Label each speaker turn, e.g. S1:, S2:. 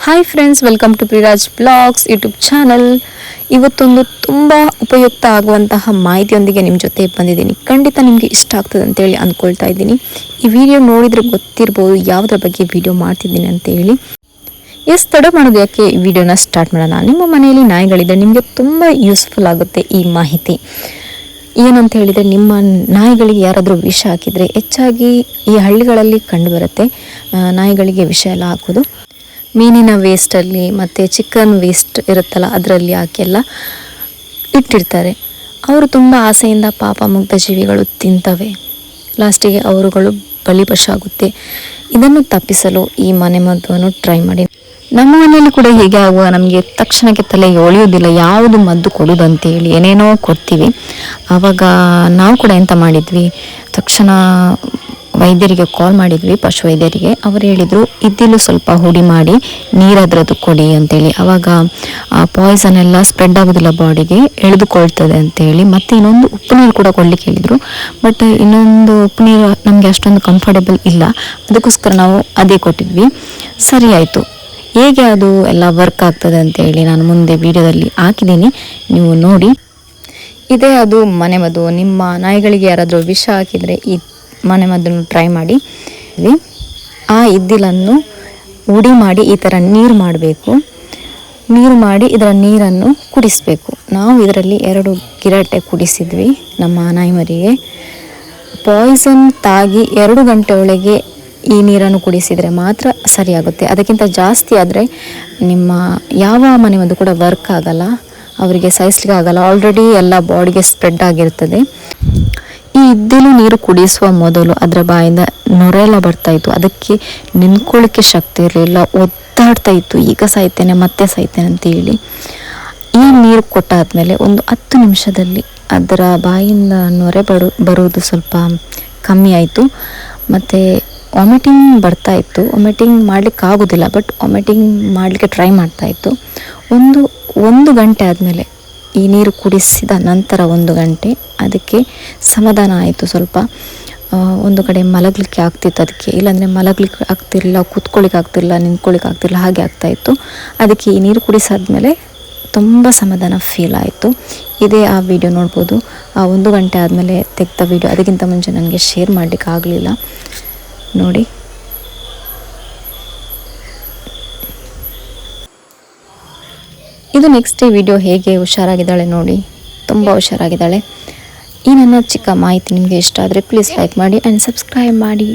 S1: Hi friends, welcome to Priraj blogs YouTube channel. ಇವತ್ತೊಂದು ತುಂಬ ಉಪಯುಕ್ತ ಆಗುವಂತಹ ಮಾಹಿತಿಯೊಂದಿಗೆ ನಿಮ್ಮ ಜೊತೆ ಬಂದಿದ್ದೀನಿ. ಖಂಡಿತ ನಿಮಗೆ ಇಷ್ಟ ಆಗ್ತದೆ ಅಂತೇಳಿ ಅಂದ್ಕೊಳ್ತಾ ಇದ್ದೀನಿ. ಈ ವಿಡಿಯೋ ನೋಡಿದರೆ ಗೊತ್ತಿರ್ಬೋದು ಯಾವುದ್ರ ಬಗ್ಗೆ ವಿಡಿಯೋ ಮಾಡ್ತಿದ್ದೀನಿ ಅಂತೇಳಿ. ತಡ ಮಾಡೋದು ಯಾಕೆ, ಈ ವಿಡಿಯೋನ ಸ್ಟಾರ್ಟ್ ಮಾಡೋಣ. ನಿಮ್ಮ ಮನೆಯಲ್ಲಿ ನಾಯಿಗಳಿದ್ದರೆ ನಿಮಗೆ ತುಂಬ ಯೂಸ್ಫುಲ್ ಆಗುತ್ತೆ ಈ ಮಾಹಿತಿ. ಏನಂತ ಹೇಳಿದರೆ, ನಿಮ್ಮ ನಾಯಿಗಳಿಗೆ ಯಾರಾದರೂ ವಿಷ ಹಾಕಿದರೆ, ಹೆಚ್ಚಾಗಿ ಈ ಹಳ್ಳಿಗಳಲ್ಲಿ ಕಂಡುಬರುತ್ತೆ ನಾಯಿಗಳಿಗೆ ವಿಷ ಎಲ್ಲ ಹಾಕೋದು. ಮೀನಿನ ವೇಸ್ಟಲ್ಲಿ ಮತ್ತು ಚಿಕನ್ ವೇಸ್ಟ್ ಇರುತ್ತಲ್ಲ ಅದರಲ್ಲಿ ಹಾಕೆಲ್ಲ ಇಟ್ಟಿರ್ತಾರೆ. ಅವರು ತುಂಬ ಆಸೆಯಿಂದ ಪಾಪ ಮುಗ್ಧ ಜೀವಿಗಳು ತಿಂತವೆ, ಲಾಸ್ಟಿಗೆ ಅವರುಗಳು ಬಲಿಪಶಾಗುತ್ತೆ. ಇದನ್ನು ತಪ್ಪಿಸಲು ಈ ಮನೆಮದ್ದನ್ನು ಟ್ರೈ ಮಾಡಿ. ನಮ್ಮ ಮನೆಯಲ್ಲಿ ಕೂಡ ಹೀಗೆ ಆಗುವ, ನಮಗೆ ತಕ್ಷಣಕ್ಕೆ ತಲೆಗೆ ಒಳೆಯೋದಿಲ್ಲ ಯಾವುದು ಮದ್ದು ಕೊಡೋದಂತೇಳಿ ಏನೇನೋ ಕೊಡ್ತೀವಿ. ಆವಾಗ ನಾವು ಕೂಡ ಎಂತ ಮಾಡಿದ್ವಿ, ತಕ್ಷಣ ವೈದ್ಯರಿಗೆ ಕಾಲ್ ಮಾಡಿದ್ವಿ, ಪಶು ವೈದ್ಯರಿಗೆ. ಅವರು ಹೇಳಿದರು ಇದ್ದಿಲು ಸ್ವಲ್ಪ ಹುಡಿ ಮಾಡಿ ನೀರದ್ರದ್ದು ಕೊಡಿ ಅಂತೇಳಿ. ಆವಾಗ ಪಾಯ್ಸನ್ ಎಲ್ಲ ಸ್ಪ್ರೆಡ್ ಆಗೋದಿಲ್ಲ, ಬಾಡಿಗೆ ಎಳೆದುಕೊಳ್ತದೆ ಅಂತೇಳಿ. ಮತ್ತು ಇನ್ನೊಂದು ಉಪ್ಪು ನೀರು ಕೂಡ ಕೊಡಲಿಕ್ಕೆ ಹೇಳಿದರು. ಬಟ್ ಇನ್ನೊಂದು ಉಪ್ಪು ನೀರು ನಮಗೆ ಅಷ್ಟೊಂದು ಕಂಫರ್ಟೇಬಲ್ ಇಲ್ಲ, ಅದಕ್ಕೋಸ್ಕರ ನಾವು ಅದೇ ಕೊಟ್ಟಿದ್ವಿ. ಸರಿ ಆಯಿತು. ಹೇಗೆ ಅದು ಎಲ್ಲ ವರ್ಕ್ ಆಗ್ತದೆ ಅಂತೇಳಿ ನಾನು ಮುಂದೆ ವಿಡಿಯೋದಲ್ಲಿ ಹಾಕಿದ್ದೀನಿ, ನೀವು ನೋಡಿ. ಇದೇ ಅದು ಮನೆಮದ್ದು. ನಿಮ್ಮ ನಾಯಿಗಳಿಗೆ ಯಾರಾದರೂ ವಿಷ ಹಾಕಿದರೆ ಈ ಮನೆಮದ್ದನ್ನು ಟ್ರೈ ಮಾಡಿ. ಆ ಇದ್ದಿಲನ್ನು ಹುಡಿ ಮಾಡಿ ಈ ಥರ ನೀರು ಮಾಡಬೇಕು. ನೀರು ಮಾಡಿ ಇದರ ನೀರನ್ನು ಕುಡಿಸಬೇಕು. ನಾವು ಇದರಲ್ಲಿ 2 ಗಿರಟೆ ಕುಡಿಸಿದ್ವಿ ನಮ್ಮ ನಾಯಿಮರಿಗೆ. ಪಾಯ್ಸನ್ ತಾಗಿ 2 ಗಂಟೆ ಒಳಗೆ ಈ ನೀರನ್ನು ಕುಡಿಸಿದರೆ ಮಾತ್ರ ಸರಿಯಾಗುತ್ತೆ. ಅದಕ್ಕಿಂತ ಜಾಸ್ತಿ ಆದರೆ ನಿಮ್ಮ ಯಾವ ಮನೆಮದ್ದು ಕೂಡ ವರ್ಕ್ ಆಗಲ್ಲ, ಅವರಿಗೆ ಸಹಿಸ್ಲಿಕ್ಕೆ ಆಗಲ್ಲ. ಆಲ್ರೆಡಿ ಎಲ್ಲ ಬಾಡಿಗೆ ಸ್ಪ್ರೆಡ್ ಆಗಿರ್ತದೆ. ಈ ಇದ್ದಿಲು ನೀರು ಕುಡಿಸುವ ಮೊದಲು ಅದರ ಬಾಯಿಂದ ನೊರೆಲ್ಲ ಬರ್ತಾಯಿತ್ತು, ಅದಕ್ಕೆ ನಿಂತ್ಕೊಳ್ಳಿಕ್ಕೆ ಶಕ್ತಿ ಇರಲಿಲ್ಲ, ಒದ್ದಾಡ್ತಾ ಇತ್ತು. ಈಗ ಸಾಯ್ತೇನೆ ಮತ್ತೆ ಸಾಯ್ತೇನೆ ಅಂತೇಳಿ ಈ ನೀರು ಕೊಟ್ಟಾದ್ಮೇಲೆ ಒಂದು 10 ನಿಮಿಷದಲ್ಲಿ ಅದರ ಬಾಯಿಂದ ನೊರೆ ಬರುವುದು ಸ್ವಲ್ಪ ಕಮ್ಮಿ ಆಯಿತು. ಮತ್ತು ವಾಮಿಟಿಂಗ್ ಬರ್ತಾಯಿತ್ತು. ವಾಮಿಟಿಂಗ್ ಮಾಡಲಿಕ್ಕೆ ಆಗೋದಿಲ್ಲ, ಬಟ್ ವಾಮಿಟಿಂಗ್ ಮಾಡಲಿಕ್ಕೆ ಟ್ರೈ ಮಾಡ್ತಾಯಿತ್ತು. ಒಂದು ಗಂಟೆ ಆದಮೇಲೆ, ಈ ನೀರು ಕುಡಿಸಿದ ನಂತರ 1 ಗಂಟೆ ಅದಕ್ಕೆ ಸಮಾಧಾನ ಆಯಿತು. ಸ್ವಲ್ಪ ಒಂದು ಕಡೆ ಮಲಗಲಿಕ್ಕೆ ಆಗ್ತಿತ್ತು ಅದಕ್ಕೆ, ಇಲ್ಲಾಂದರೆ ಮಲಗಲಿಕ್ಕೆ ಆಗ್ತಿರಲಿಲ್ಲ, ಕೂತ್ಕೊಳ್ಳಿಕ್ಕೆ ಆಗ್ತಿರಲಿಲ್ಲ, ನಿಂತ್ಕೊಳ್ಳಿಕ್ಕೆ ಆಗ್ತಿರಲಿಲ್ಲ, ಹಾಗೆ ಆಗ್ತಾಯಿತ್ತು. ಅದಕ್ಕೆ ಈ ನೀರು ಕುಡಿಸಾದ್ಮೇಲೆ ತುಂಬ ಸಮಾಧಾನ ಫೀಲ್ ಆಯಿತು. ಇದೇ ಆ ವಿಡಿಯೋ ನೋಡ್ಬೋದು. ಆ 1 ಗಂಟೆ ಆದಮೇಲೆ ತೆಗೆದ ವಿಡಿಯೋ. ಅದಕ್ಕಿಂತ ಮುಂಚೆ ನನಗೆ ಶೇರ್ ಮಾಡಲಿಕ್ಕೆ ಆಗಲಿಲ್ಲ, ನೋಡಿ. ಇದು ನೆಕ್ಸ್ಟ್ ವಿಡಿಯೋ. ಹೇಗೆ ಹುಷಾರಾಗಿದ್ದಾಳೆ ನೋಡಿ, ತುಂಬ ಹುಷಾರಾಗಿದ್ದಾಳೆ. ಈ ನನ್ನ ಚಿಕ್ಕ ಮಾಹಿತಿ ನಿಮಗೆ ಇಷ್ಟ ಆದರೆ ಪ್ಲೀಸ್ ಲೈಕ್ ಮಾಡಿ ಆ್ಯಂಡ್ ಸಬ್ಸ್ಕ್ರೈಬ್ ಮಾಡಿ.